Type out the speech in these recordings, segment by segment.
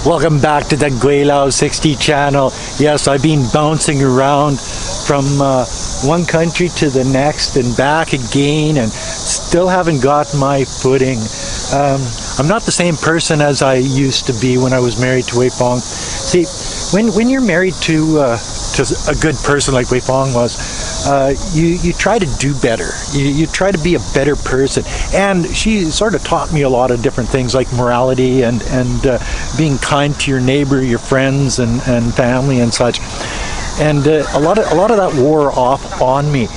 Welcome back to the Gweilo 60 channel. Yes, I've been bouncing around from one country to the next and back again and still haven't got my footing. I'm not the same person as I used to be when I was married to Wei Fong. See, when you're married to a good person like Wei Fong was, you try to do better. You try to be a better person. And she sort of taught me a lot of different things like morality and being kind to your neighbor, your friends and family and such. And a lot of that wore off on me.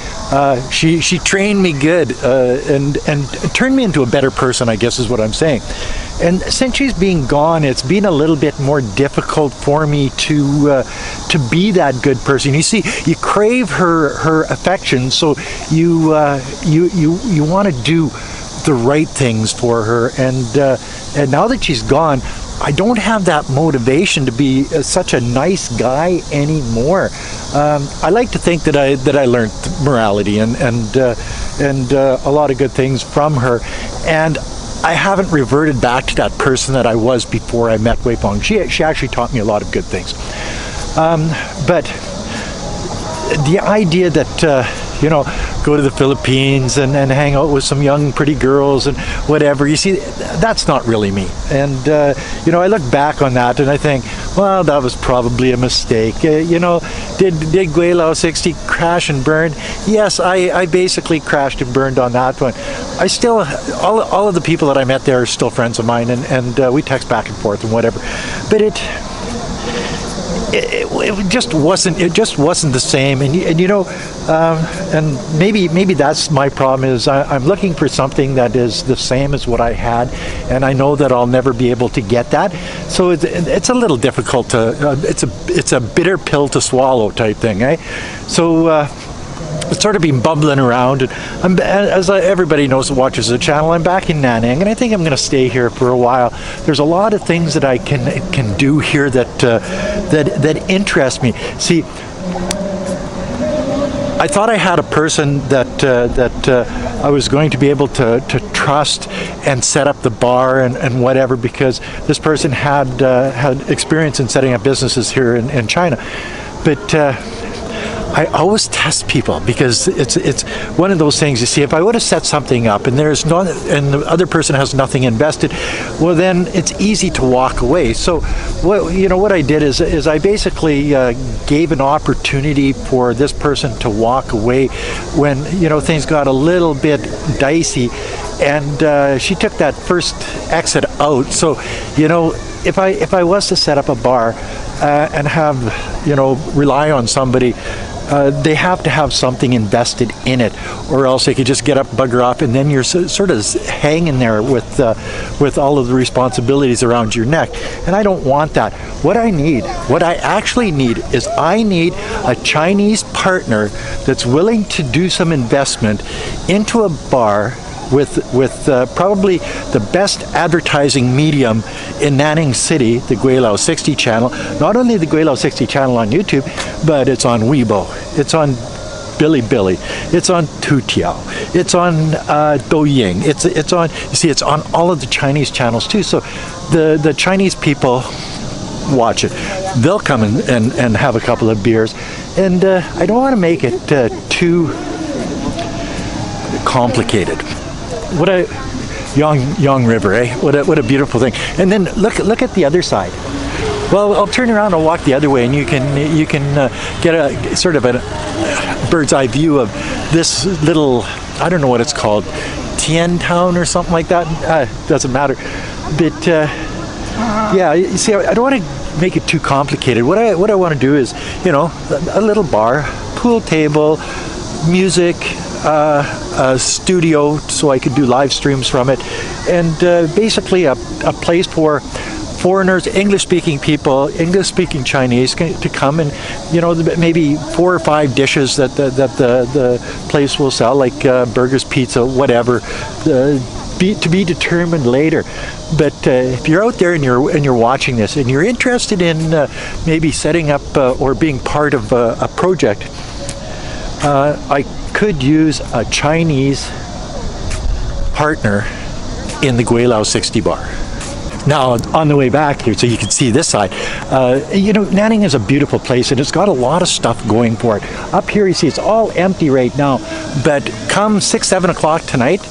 She trained me good and turned me into a better person, I guess is what I'm saying. And since she's been gone, it's been a little bit more difficult for me to be that good person. You see, you crave her affection, so you want to do the right things for her. And now that she's gone, I don't have that motivation to be such a nice guy anymore. I like to think that I learned morality and a lot of good things from her, and I haven't reverted back to that person that I was before I met Wei Fong. She actually taught me a lot of good things. But the idea that go to the Philippines and hang out with some young pretty girls and whatever, you see, that's not really me. And I look back on that and I think, well, that was probably a mistake. Did Gweilo 60 crash and burn? Yes, I basically crashed and burned on that one. I still, all of the people that I met there are still friends of mine, and we text back and forth and whatever. But it just wasn't the same, and maybe that's my problem, is I'm looking for something that is the same as what I had, and I know that I'll never be able to get that, so it's a little difficult to it's a bitter pill to swallow type thing, eh? So it's sort of been bubbling around, and everybody knows that watches the channel, I'm back in Nanning, and I think I'm going to stay here for a while. There's a lot of things that I can do here that interest me. See, I thought I had a person that I was going to be able to trust and set up the bar and whatever, because this person had experience in setting up businesses here in China, but I always test people, because it's one of those things. You see, if I would have set something up and the other person has nothing invested, well, then it's easy to walk away. So what I did is I basically gave an opportunity for this person to walk away when things got a little bit dicey, and she took that first exit out. So if I was to set up a bar and have rely on somebody, they have to have something invested in it, or else they could just get up, bugger off, and then you're sort of hanging there with all of the responsibilities around your neck. And I don't want that. What I actually need is I need a Chinese partner that's willing to do some investment into a bar with probably the best advertising medium in Nanning City, the Gweilo 60 channel. Not only the Gweilo 60 channel on YouTube, but it's on Weibo, it's on Bilibili, it's on Toutiao, it's on Douyin, it's on, you see, it's on all of the Chinese channels too. So the Chinese people watch it. They'll come and have a couple of beers, and I don't want to make it too complicated. What a Yang River, eh? What a beautiful thing. And then look at the other side. Well, I'll turn around and walk the other way, and you can get a sort of a bird's eye view of this little, I don't know what it's called, Tien Town or something like that. Doesn't matter. But yeah, you see, I don't want to make it too complicated. What I want to do is, a little bar, pool table, music, a studio so I could do live streams from it, and basically a place for foreigners, English-speaking people, English-speaking Chinese to come, and maybe 4 or 5 dishes that the place will sell, like burgers, pizza, whatever, to be determined later. But if you're out there and you're watching this and you're interested in maybe setting up or being part of a project, I could use a Chinese partner in the Gweilo 60 bar. Now, on the way back here, so you can see this side, you know, Nanning is a beautiful place, and it's got a lot of stuff going for it. Up here, you see, it's all empty right now, but come 6, 7 o'clock tonight,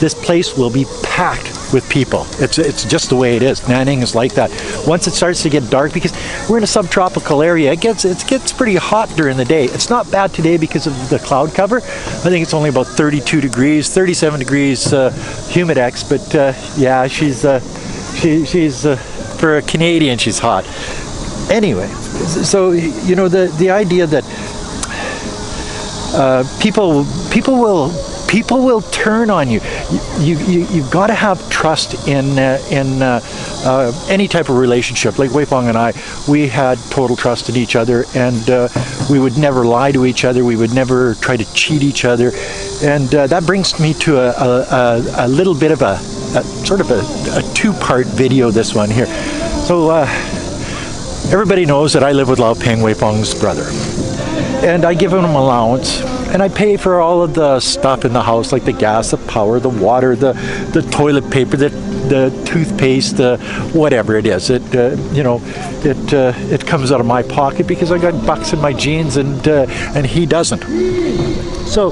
this place will be packed with people. It's just the way it is. Nanning is like that. Once it starts to get dark, because we're in a subtropical area, it gets pretty hot during the day. It's not bad today because of the cloud cover. I think it's only about 32 degrees, 37 degrees humidex, but yeah, she's for a Canadian, she's hot. Anyway, so you know, the idea that people will turn on you. You've got to have trust in any type of relationship. Like Wei Fong and I, we had total trust in each other, and we would never lie to each other. We would never try to cheat each other, and that brings me to a little bit of a sort of a two-part video. This one here. So everybody knows that I live with Lao Ping, Wei Fong's brother, and I give him an allowance. And I pay for all of the stuff in the house, like the gas, the power, the water, the toilet paper, the toothpaste, whatever it is. You know, it comes out of my pocket because I got bucks in my jeans, and he doesn't. So,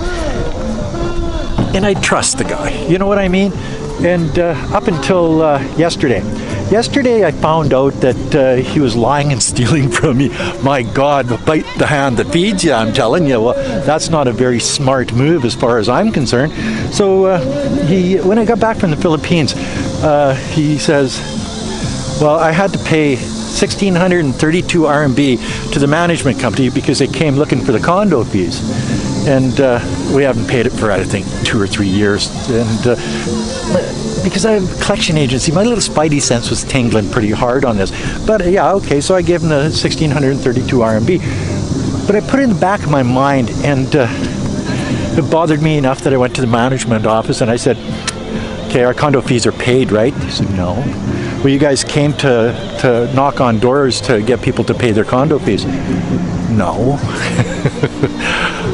and I trust the guy. You know what I mean? And up until yesterday. Yesterday I found out that he was lying and stealing from me. My God, bite the hand that feeds you, I'm telling you. Well, that's not a very smart move as far as I'm concerned. So when I got back from the Philippines, he says, well, I had to pay 1,632 RMB to the management company because they came looking for the condo fees. And we haven't paid it for, I think, 2 or 3 years. And because I have a collection agency, my little spidey sense was tingling pretty hard on this. But yeah, okay, so I gave him the 1,632 RMB. But I put it in the back of my mind, and it bothered me enough that I went to the management office and I said, okay, our condo fees are paid, right? They said, no. Well, you guys came to knock on doors to get people to pay their condo fees. No.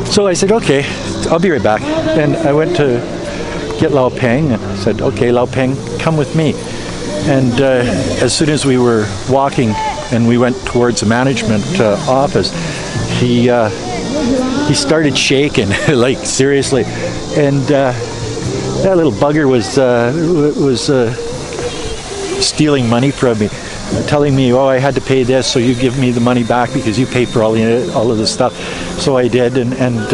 So I said, okay, I'll be right back. And I went to get Lao Ping and I said, okay, Lao Ping, come with me. And as soon as we were walking and we went towards the management office, he started shaking, like seriously. And that little bugger was stealing money from me, telling me, oh, I had to pay this, so you give me the money back because you pay for all of this stuff. So I did, and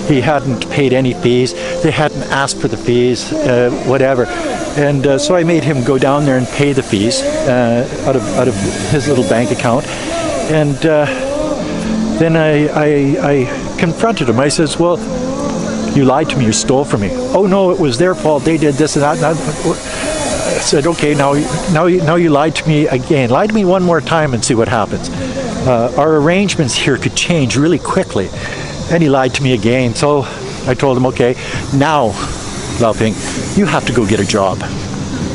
he hadn't paid any fees. They hadn't asked for the fees, whatever. And so I made him go down there and pay the fees out of his little bank account. And then I confronted him. I says, well, you lied to me, you stole from me. Oh no, it was their fault, they did this and that. I said, okay, now you lied to me again. Lie to me one more time and see what happens. Our arrangements here could change really quickly. And he lied to me again. So I told him, okay, now, Lao Ping, you have to go get a job.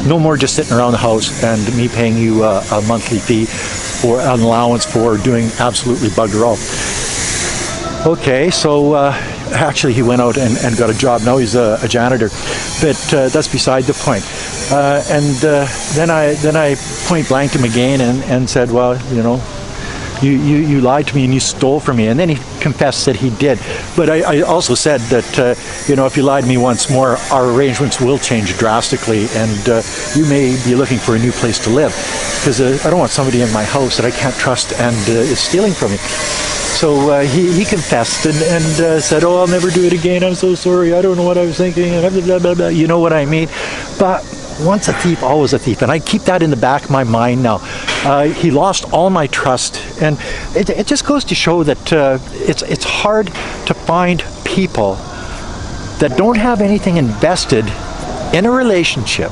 No more just sitting around the house and me paying you a monthly fee for an allowance for doing absolutely bugger all. Okay, so actually he went out and got a job. Now he's a janitor, but that's beside the point. And then I point blanked him again and said, well, you know, you lied to me and you stole from me. And then he confessed that he did. But I also said that, you know, if you lied to me once more, our arrangements will change drastically, and you may be looking for a new place to live, because I don't want somebody in my house that I can't trust and is stealing from me. So he confessed and said, oh, I'll never do it again. I'm so sorry. I don't know what I was thinking. Blah, blah, blah, blah. You know what I mean? But once a thief, always a thief. And I keep that in the back of my mind now. He lost all my trust. And it just goes to show that it's hard to find people that don't have anything invested in a relationship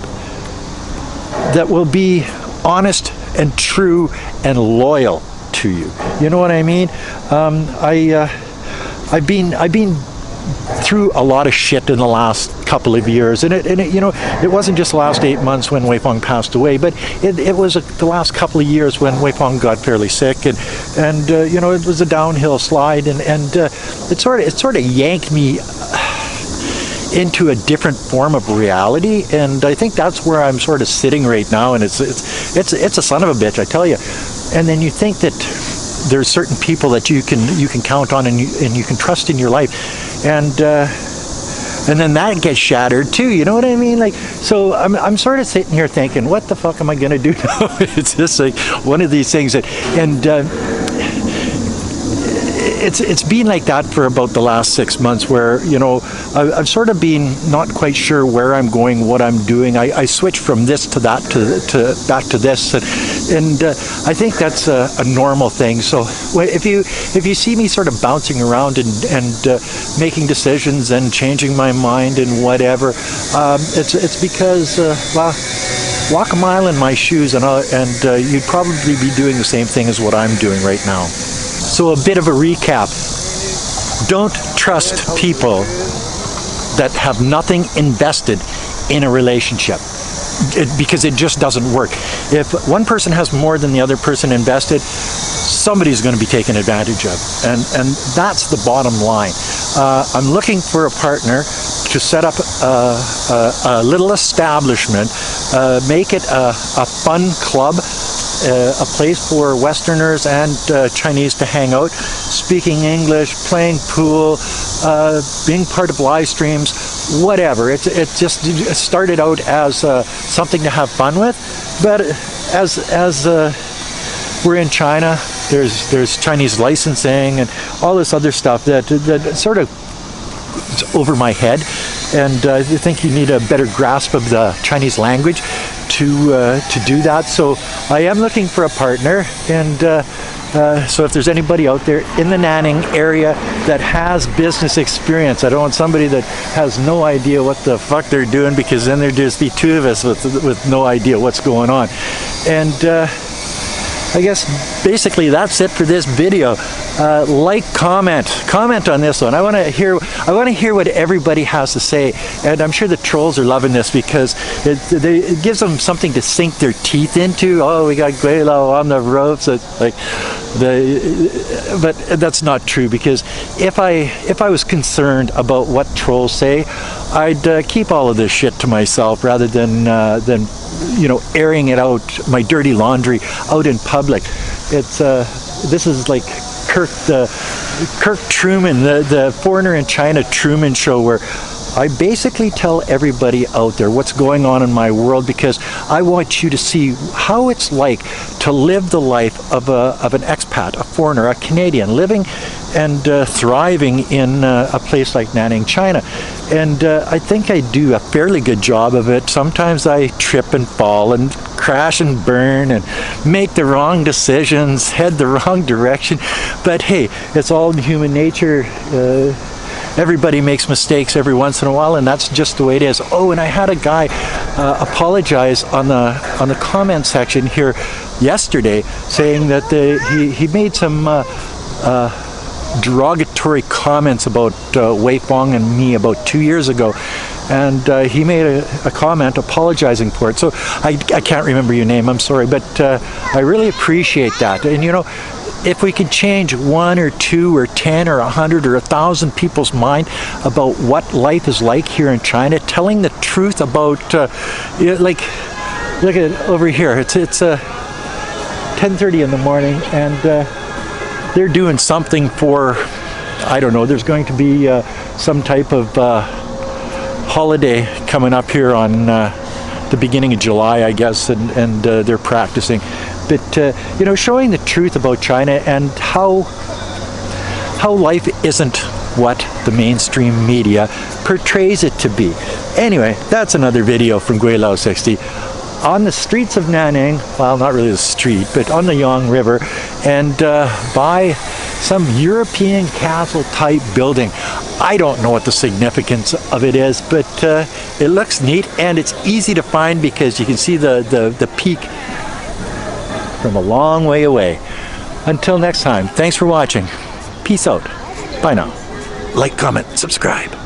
that will be honest and true and loyal to you. You know what I mean? I've been through a lot of shit in the last couple of years, and it you know, it wasn't just the last 8 months when Wei Fong passed away, but it was the last couple of years when Wei Fong got fairly sick, and you know, it was a downhill slide, and it sort of yanked me. into a different form of reality, and I think that's where I'm sort of sitting right now, and it's a son of a bitch, I tell you. And then you think that there's certain people that you can count on and you can trust in your life, and then that gets shattered too. You know what I mean? Like, so I'm sort of sitting here thinking, what the fuck am I gonna do now? It's just like one of these things that, and it's been like that for about the last 6 months, where, you know, I've sort of been not quite sure where I'm going, what I'm doing. I switch from this to that to back to this, and I think that's a normal thing. So if you see me sort of bouncing around and making decisions and changing my mind and whatever, it's because well, walk a mile in my shoes, and you'd probably be doing the same thing as what I'm doing right now. So a bit of a recap. Don't trust people that have nothing invested in a relationship, because it just doesn't work. If one person has more than the other person invested, somebody's going to be taken advantage of, and that's the bottom line. I'm looking for a partner to set up a little establishment, make it a fun club, a place for Westerners and Chinese to hang out, speaking English, playing pool, being part of live streams, whatever. It just started out as something to have fun with, but as we're in China, there's Chinese licensing and all this other stuff that sort of is over my head, and I think you need a better grasp of the Chinese language to do that. So I am looking for a partner, and so if there's anybody out there in the Nanning area that has business experience, I don't want somebody that has no idea what the fuck they're doing, because then there'd just be two of us with no idea what's going on. And I guess basically that's it for this video. Like, comment on this one. I want to hear what everybody has to say, and I'm sure the trolls are loving this, because it gives them something to sink their teeth into. Oh, we got Gweilo on the ropes. But that's not true, because if I was concerned about what trolls say, I'd keep all of this shit to myself rather than you know, airing it out, my dirty laundry out in public. This is like Kirk Truman, the Foreigner in China Truman Show, where I basically tell everybody out there what's going on in my world, because I want you to see how it's like to live the life of an expat, a foreigner, a Canadian, living and thriving in a place like Nanning, China. And I think I do a fairly good job of it. Sometimes I trip and fall and crash and burn and make the wrong decisions, head the wrong direction. But hey, it's all in human nature. Everybody makes mistakes every once in a while, and that's just the way it is. Oh, and I had a guy apologize on the comment section here yesterday, saying that he made some derogatory comments about Wei Fong and me about 2 years ago, and he made a comment apologizing for it. So I can't remember your name, I'm sorry, but I really appreciate that. And you know, if we could change 1 or 2 or 10 or 100 or 1,000 people's mind about what life is like here in China, telling the truth about, like, look at it over here. It's 10:30 in the morning, and they're doing something for, I don't know, there's going to be some type of holiday coming up here on the beginning of July, I guess, and they're practicing. But you know, showing the truth about China and how life isn't what the mainstream media portrays it to be. Anyway, that's another video from Gweilo 60 on the streets of Nanning. Well, not really the street, but on the Yang River, and by some European castle type building. I don't know what the significance of it is, but it looks neat, and it's easy to find because you can see the peak from a long way away. Until next time, thanks for watching. Peace out. Bye now. Like, comment, subscribe.